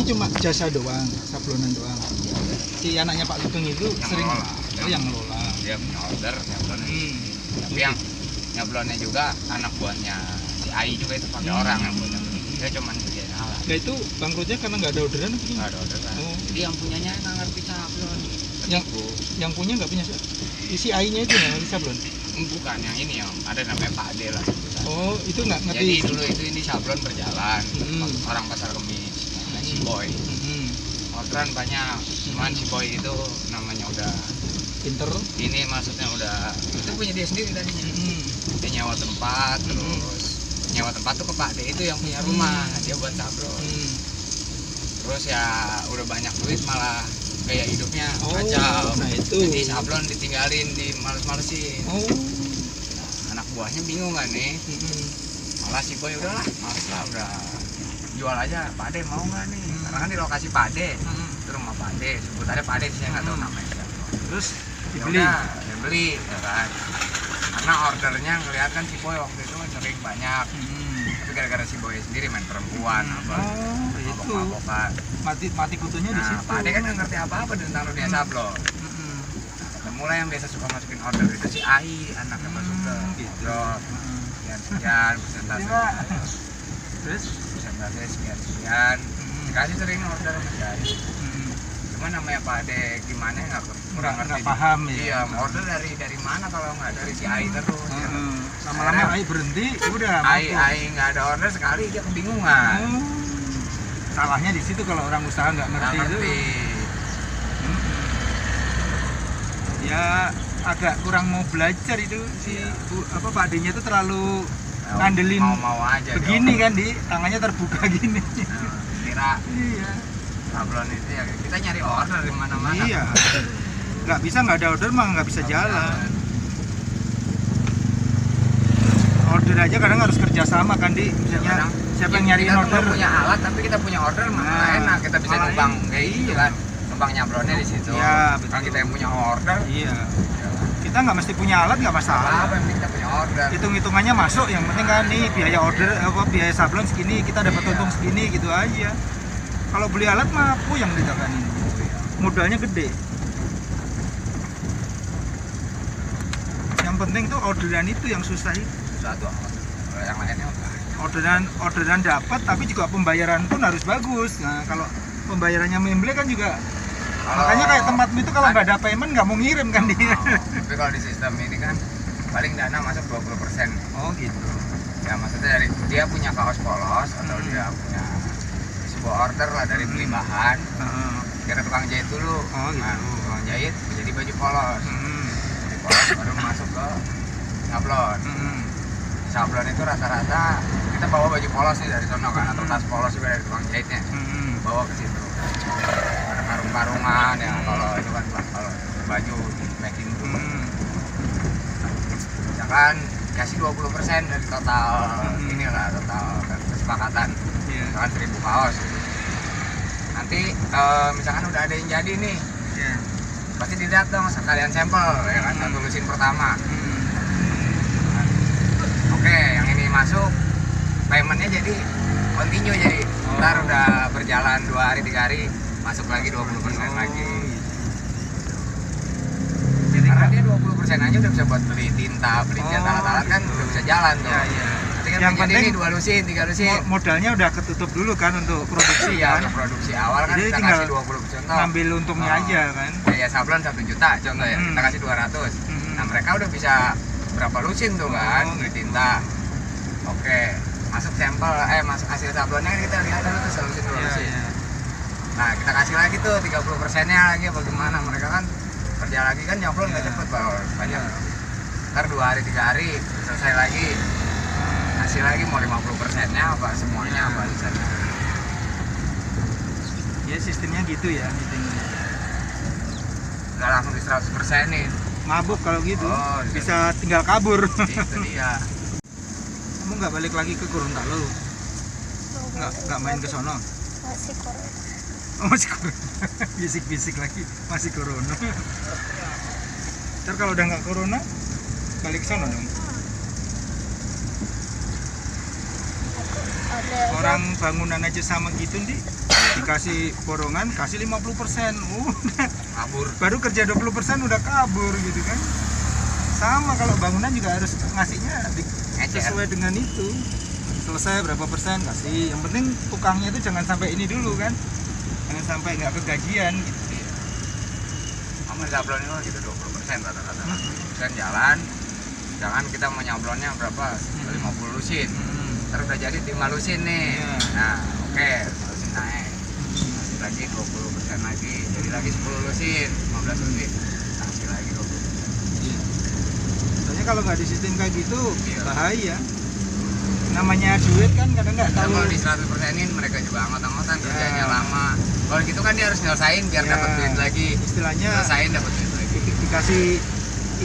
cuma jasa doang, sablonan doang. Si anaknya Pak Sugeng itu Yang sering ngelola. yang ngelola. Dia punya order nyablonnya. Tapi yang nyablonnya juga anak buahnya si Ai juga itu pakai orang yang punya. Dia cuma kerjain alat. Nah itu bangkrutnya karena nggak ada orderan apa gimana? Nggak ada orderan. Oh. Jadi yang punyanya nggak ngerti sablon. Yang punya nggak punya si AI-nya itu nggak ngerti sablon? Bukan yang ini yang ada namanya Pak Ade lah. Oh itu nggak ngerti. Jadi dulu itu ini sablon berjalan. Hmm. Orang pasar kemis, namanya si Boy. Orderan banyak. Cuman si Boy itu namanya udah Pinter. ini maksudnya udah itu punya dia sendiri tadinya. Dia nyewa tempat terus nyewa tempat tuh ke Pak Ade itu yang punya rumah. Dia buat sablon. Terus ya udah banyak duit malah gaya hidupnya kacau. Nah itu. Jadi sablon ditinggalin, dimales-malesin. Anak buahnya bingung kan nih. Malah si Boy udahlah, males lah udah jual aja. Pak Ade mau nggak nih? Karena kan di lokasi Pak Ade, itu rumah Pak Ade, sebutannya Pak Ade, saya nggak tahu namanya. Terus Dibeli, dia beli, ya kan? Karena ordernya ngeliat kan si Boy waktu itu kan sering banyak. Tapi gara-gara si Boy sendiri main perempuan, apa? Mabok-mabokan. Mati kutunya di situ. Pak Ade kan nggak ngerti apa-apa tentang dunia sablon. Mulai yang biasa suka masukin order itu si Ai, anaknya Pak Sugeng. Gitu. Sekian persentase. Terus Persentase sekian. Dikasih sering order sama si Ai. Cuman namanya Pak Ade gimana nggak kurang ngerti. nggak paham ya. Iya, order dari mana kalau nggak dari si Ai terus. Lama-lama AI berhenti, udah. Ai nggak ada order sekali dia kebingungan. Salahnya di situ kalau orang usaha nggak ngerti itu. Ya agak kurang mau belajar itu si Pak Ade-nya itu terlalu ngandelin mau aja begini dong. kan di tangannya terbuka gini. Kira Iya. sablon itu ya kita nyari order di mana-mana. Iya. Nggak bisa nggak ada order mah nggak bisa jalan. Order aja kadang harus kerja sama kan di misalnya siapa yang nyariin kita order punya alat tapi kita punya order malah enak kita bisa numpang kayak gitu kan numpang nyablonnya di situ. Ya, Kan kita yang punya order. Iya. Kita nggak mesti punya alat nggak masalah. Apa yang penting kita punya order. Hitung-hitungannya masuk, yang penting kan nih biaya order biaya sablon segini kita dapat untung segini gitu aja. Kalau beli alat mah puyeng kita kan ini. Modalnya gede. Yang penting tuh orderan itu yang susah itu. Satu yang lainnya Orderan dapat tapi juga pembayaran pun harus bagus. Nah, kalau pembayarannya memble kan juga makanya kayak tempatmu itu kalau nggak ada payment nggak mau ngirim kan dia. Tapi kalau di sistem ini kan paling dana masuk 20%. Oh gitu. Ya maksudnya dari dia punya kaos polos atau dia punya sebuah order lah dari beli bahan. Kira tukang jahit dulu. Oh gitu. Nah, tukang jahit jadi baju polos. Baju polos baru masuk ke sablon. Sablon itu rata-rata kita bawa baju polos nih dari sono kan atau tas polos juga dari tukang jahitnya. Bawa ke situ. Ada karung-karungan ya kalau itu kan kalau baju di packing dulu. Misalkan kasih 20% dari total inilah total kesepakatan. Misalkan 1000 kaos. Nanti misalkan udah ada yang jadi nih. Pasti dilihat dong sekalian sampel ya kan satu lusin pertama. Oke, yang ini masuk paymentnya jadi continue jadi ntar udah berjalan 2 hari 3 hari masuk lagi 20% lagi. Jadi karena dia 20% aja udah bisa buat beli tinta, beli alat-alat kan udah bisa jalan tuh. Nanti kan yang penting ini 2 lusin, 3 lusin. Modalnya udah ketutup dulu kan untuk produksi ya, kan. untuk produksi awal kan jadi kita tinggal kasih 20%. Ngambil untungnya aja kan. Kayak sablon 1 juta contoh ya, kita kasih 200. Nah, mereka udah bisa berapa lusin tuh kan beli tinta. Oke, masuk sampel masuk hasil sablonnya kan kita lihat dulu tuh selusin 2 lusin. Nah, kita kasih lagi tuh 30%-nya lagi bagaimana mereka kan kerja lagi kan nyablon nggak cepet banyak. Ntar 2 hari 3 hari selesai lagi. Kasih lagi mau 50%-nya apa semuanya apa sisanya. Ya sistemnya gitu ya meetingnya. Nggak langsung di 100% nih. Mabuk kalau gitu. Bisa tinggal kabur. Itu dia. Kamu nggak balik lagi ke Gorontalo? Nggak main ke sono? Masih corona. Oh, masih corona. Bisik-bisik lagi masih corona. Ntar kalau udah nggak corona balik ke sono dong. Ada Orang bangunan aja sama gitu nih. dikasih borongan kasih 50%, udah kabur. baru kerja 20% udah kabur gitu kan. Sama kalau bangunan juga harus ngasihnya sesuai dengan itu, selesai berapa persen kasih, yang penting tukangnya itu jangan sampai ini dulu kan, jangan sampai nggak kegajian gitu. Kamu sablon itu gitu 20% rata-rata. Kan jalan, jangan kita mau nyablonnya berapa, 50 lusin, terus udah jadi 5 lusin nih. Nah oke, lusin naik, kasih lagi 20% lagi, jadi lagi 10 lusin, 15 lusin, kasih lagi 20%. Soalnya kalau nggak di sistem kayak gitu Iya. bahaya. Namanya duit kan kadang nggak Nah, tahu. kalau di 100%-in mereka juga anggot-anggotan, Ya. kerjanya lama. Kalau gitu kan dia harus nyelesain biar Ya, dapat duit lagi. Istilahnya Nyelesain dapat duit lagi. dikasih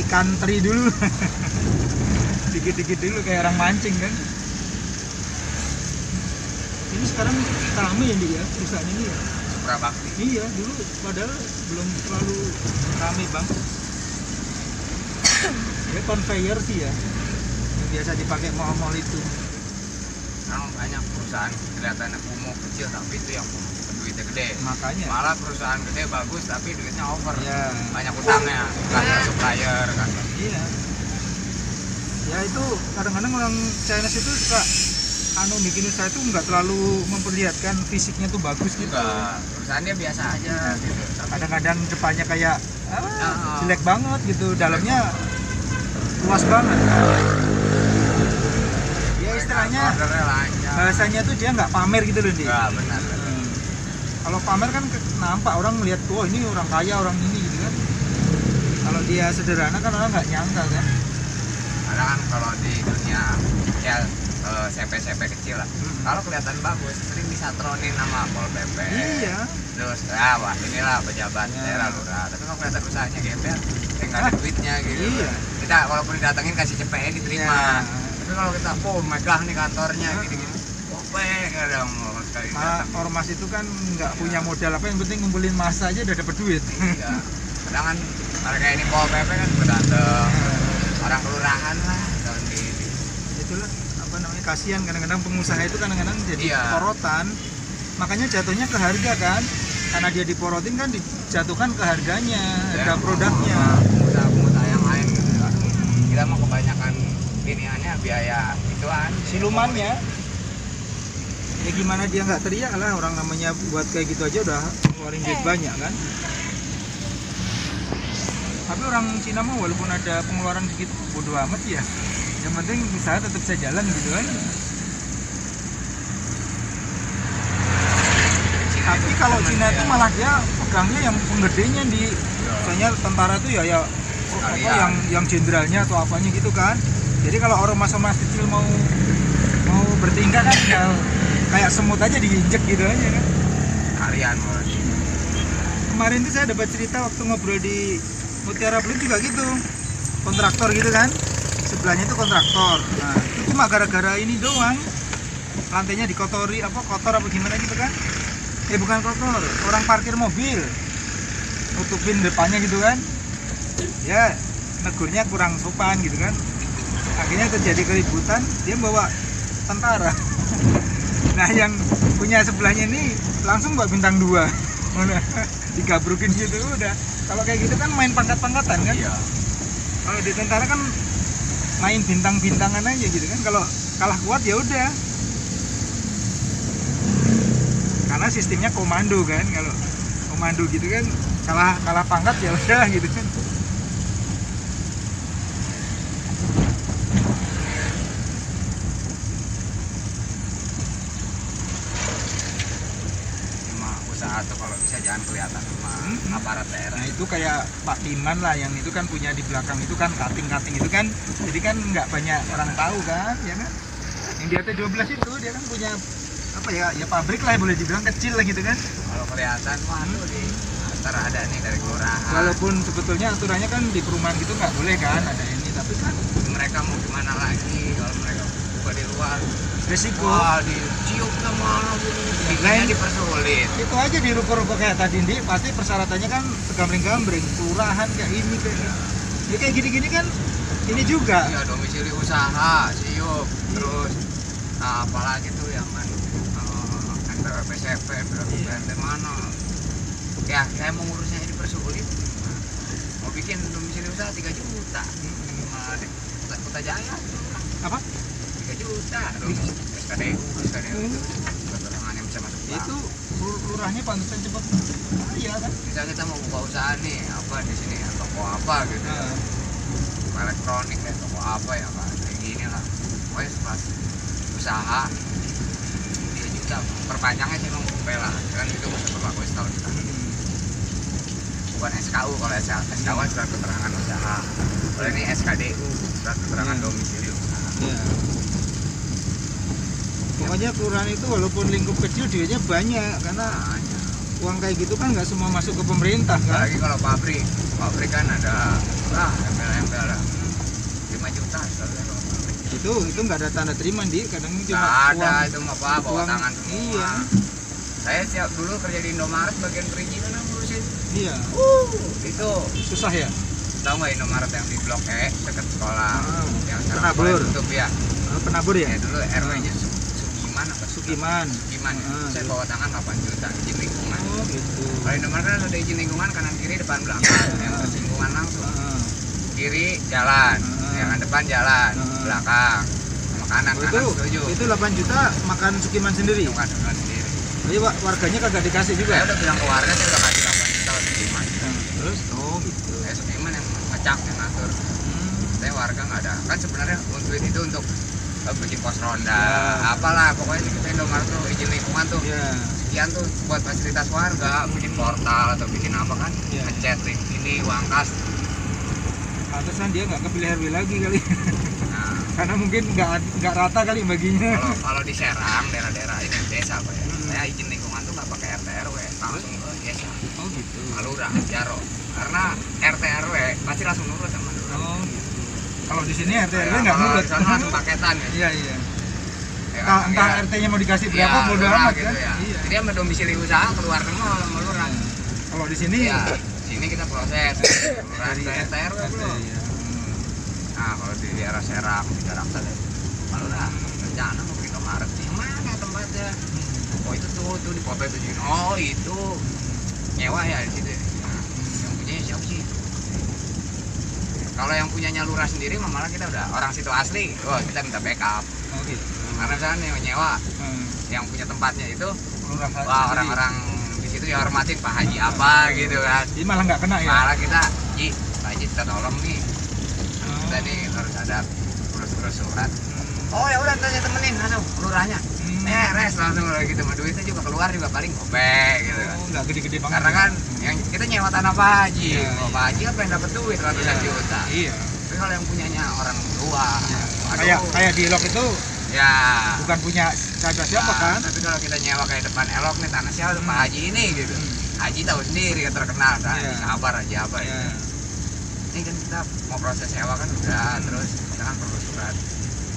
ikan teri dulu. Dikit-dikit dulu kayak orang mancing kan. Ini sekarang rame ya dia perusahaan ini ya. Supra Bakti. Iya, dulu padahal belum terlalu rame bang. Ya conveyor sih ya, yang biasa dipakai mall-mall itu. Sekarang banyak perusahaan kelihatannya kumuh kecil tapi itu yang duitnya gede. Makanya. Malah perusahaan gede bagus tapi duitnya over. Ya. Banyak utangnya, kantor supplier kan. Iya. Ya itu kadang-kadang orang Chinese itu suka bikin usaha itu nggak terlalu memperlihatkan fisiknya tuh bagus gitu. Enggak, perusahaannya biasa aja gitu. Tapi Kadang-kadang depannya kayak jelek banget gitu, dalamnya luas banget. Ya istilahnya ordernya lancar. bahasanya tuh dia nggak pamer gitu loh dia. Enggak, benar. Kalau pamer kan nampak orang melihat, oh ini orang kaya, orang ini gitu kan. Kalau dia sederhana kan orang nggak nyangka kan. Karena kan kalau di dunia ya CP-CP kecil lah. Kalau kelihatan bagus, sering disatronin sama Pol PP. Iya. Terus wah inilah pejabat Ya. daerah lurah. Tapi kalau kelihatan usahanya gembel, nggak ada duitnya gitu. Iya. Kita walaupun didatengin kasih CPN diterima. Ya. Tapi kalau kita megah nih kantornya gini-gini. Kadang sekali Malah datang. ormas itu kan nggak punya modal apa, yang penting ngumpulin massa aja udah dapet duit. Iya. Kadang kan mereka ini Pol PP kan berdatang. Orang kelurahan lah tahun ini. Itulah apa namanya, kasihan kadang-kadang pengusaha itu kadang-kadang jadi Iya. porotan, makanya jatuhnya ke harga kan, karena dia diporotin kan dijatuhkan ke harganya, harga produknya. Pengusaha-pengusaha yang lain gitu kan. Kita mau kebanyakan iniannya biaya ituan Silumannya ya gimana dia nggak teriak lah, orang namanya buat kayak gitu aja udah ngeluarin duit banyak kan. Tapi orang Cina mah walaupun ada pengeluaran sedikit bodo amat ya, yang penting usaha tetap bisa jalan gitu kan. Tapi kalau Cina itu malah dia pegangnya yang penggedenya di, misalnya tentara tuh ya apa yang jenderalnya atau apanya gitu kan. Jadi kalau orang mas-mas kecil mau bertingkah kan tinggal kayak semut aja diinjek gitu aja kan. kalian Kemarin tuh saya dapat cerita waktu ngobrol di Mutiara Blue juga gitu, kontraktor gitu kan, sebelahnya itu kontraktor. Nah itu cuma gara-gara ini doang, lantainya dikotori, kotor apa gimana gitu kan. Bukan kotor, orang parkir mobil nutupin depannya gitu kan, ya negurnya kurang sopan gitu kan, akhirnya terjadi keributan, dia bawa tentara. Nah yang punya sebelahnya ini langsung bawa bintang 2, digabrukin gitu udah. Kalau kayak gitu kan main pangkat-pangkatan kan. iya. Kalau di tentara kan main bintang-bintangan aja gitu kan. Kalau kalah kuat ya udah. Karena sistemnya komando kan. Kalau komando gitu kan kalah pangkat ya udah gitu kan. Cuma usaha tuh kalau bisa jangan kelihatan sama aparat daerah. Nah itu kayak Pak Diman lah, yang itu kan punya di belakang itu kan cutting itu kan, jadi kan nggak banyak orang tahu kan, ya kan. Yang di atas 12 itu dia kan punya apa ya pabrik lah, boleh dibilang kecil lah gitu kan. Kalau kelihatan wah tuh di antar ada nih dari kelurahan. Walaupun sebetulnya aturannya kan di perumahan gitu nggak boleh kan ada ini, tapi kan Mereka mau gimana lagi kalau mereka buka di luar. resiko. Wah dicium sama Lain. dipersulit. Itu aja di ruko-ruko kayak tadi Ndi, pasti persyaratannya kan segambreng-gambreng, kelurahan kayak ini kayak ini. Ya kayak gini-gini kan ini juga. Iya domisili usaha, siup, terus apalagi tuh yang kantor berapa PCP, berapa BNT mana. Ya, saya mau ngurusnya dipersulit. Mau bikin domisili usaha 3 juta. Cuma di Kota Jaya. Apa? 3 juta. SKDU itu keterangan yang bisa masuk bank. Itu lurahnya pantesan cepet. Iya kan? Misal kita mau buka usaha nih, apa di sini, toko apa gitu. Elektronik deh, toko apa ya Pak. Kayak gini lah. Pokoknya pas usaha 3 juta. Perpanjangnya sih emang lah. Kan itu bisa berlaku setahun kan. Bukan SKU, kalau SKU kan surat keterangan usaha. Kalau ini SKDU, surat keterangan domisili usaha. Iya. Pokoknya kelurahan itu walaupun lingkup kecil duitnya banyak karena uang kayak gitu kan nggak semua masuk ke pemerintah kan. Apalagi kalau pabrik kan ada embel-embel 5 juta. Itu nggak ada tanda terima di kadang cuma Nggak ada uang, itu mah Pak, bawa uang, tangan semua. iya. Saya siap dulu kerja di Indomaret bagian perizinan ngurusin. Iya. Itu Susah ya. tahu nggak Indomaret yang di Blok E dekat sekolah yang sekarang Penabur. mulai tutup ya? Penabur ya. Ya dulu RW-nya Sugiman apa? Sukiman. Sugiman ya. Saya bawa tangan 8 juta izin lingkungan. Oh gitu. Kalau Indomaret kan ada izin lingkungan kanan kiri depan belakang. Yang terus lingkungan langsung. Kiri jalan, yang depan jalan, belakang, sama kanan setuju. Itu 8 juta makan Sukiman sendiri. Bukan dengan sendiri. Jadi warganya kagak dikasih juga. Saya udah bilang ke warga, saya udah kasih 8 juta Sukiman. Terus gitu. Saya Sukiman yang ngecak, yang ngatur. Saya warga nggak ada. Kan sebenarnya untuk itu untuk bikin pos ronda, apalah pokoknya kita Indomaret tuh izin lingkungan tuh. Sekian tuh buat fasilitas warga, bikin portal atau bikin apa kan, ngechat ini uang kas. Pantesan dia nggak kepilih RW lagi kali. Nah, Karena mungkin nggak rata kali baginya. kalau di Serang daerah-daerah ini desa Pak ya. Saya izin lingkungan tuh nggak pakai RT RW, langsung ke desa. Oh gitu. Lurah, Jaro. Karena RT RW pasti langsung nurut sama lurah. Oh gitu. Kalau di sini RT RW nggak Kalau nurut. di sana langsung paketan ya. Iya iya. Ya kan, Entah ya. RT-nya mau dikasih berapa bodo lurah amat gitu kan. ya. Iya. Jadi sama domisili usaha keluar semua sama lurah. Kalau di sini Ya, sini kita proses lurah dari RT RW belum. iya. Nah, kalau di daerah Serang, di daerah Saleh, kalau udah rencana mau bikin Indomaret, di mana tempatnya? Oh itu tuh di foto itu. Oh itu nyewa ya di situ. Nah, yang punyanya siapa sih? Kalau yang punyanya lurah sendiri, malah kita udah orang situ asli. Oh kita minta backup. Oh gitu. Karena misalnya yang nyewa, yang punya tempatnya itu, Lurah wah sendiri. orang-orang di situ ya hormatin Pak Haji apa gitu kan. Jadi malah nggak kena ya. Malah kita, Pak Haji kita tolong nih. Kita nih harus ada urus surat. Oh ya udah saya temenin langsung lurahnya. Res langsung kalau gitu mah duitnya juga keluar juga paling gopek gitu kan. Oh, nggak gede-gede banget. Karena kan yang kita nyewa tanah Pak Haji. Iya, Pak Haji kan pengen dapat duit ratusan juta. Iya. Tapi kalau yang punyanya orang tua, Kayak di Elok itu ya bukan punya siapa kan? Tapi kalau kita nyewa kayak depan Elok nih tanah siapa Pak Haji ini gitu. Haji tahu sendiri kan terkenal kan. Sabar aja apa ya. Ini kan kita mau proses sewa kan udah, terus kita kan perlu surat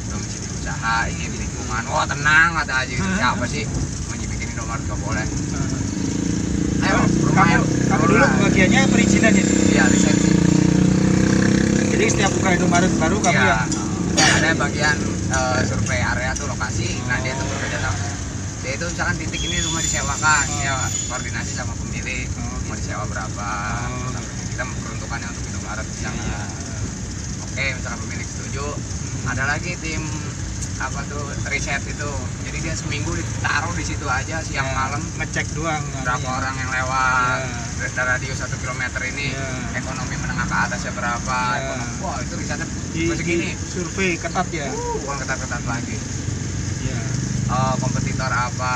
domisili usaha, izin lingkungan. Wah tenang kata Haji, siapa sih mau bikin Indomaret gak boleh. Ayo Kamu dulu bagiannya perizinan ya? Iya lisensi. Jadi setiap buka Indomaret baru kamu Iya, ya? ada bagian survei area tuh lokasi. Nah dia tuh bekerja sama. Dia itu misalkan titik ini rumah disewakan, ya koordinasi sama pemilik mau disewa berapa. Kita peruntukannya untuk Indomaret bisa nggak? Oke, misalkan pemilik setuju, ada lagi tim apa tuh riset itu. Jadi dia seminggu ditaruh di situ aja siang malam ngecek doang. berapa orang yang lewat dari radius 1 kilometer ini, ekonomi menengah ke atasnya berapa. Wah itu risetnya segini. Survei ketat ya. Bukan ketat-ketat lagi. Iya. Kompetitor apa?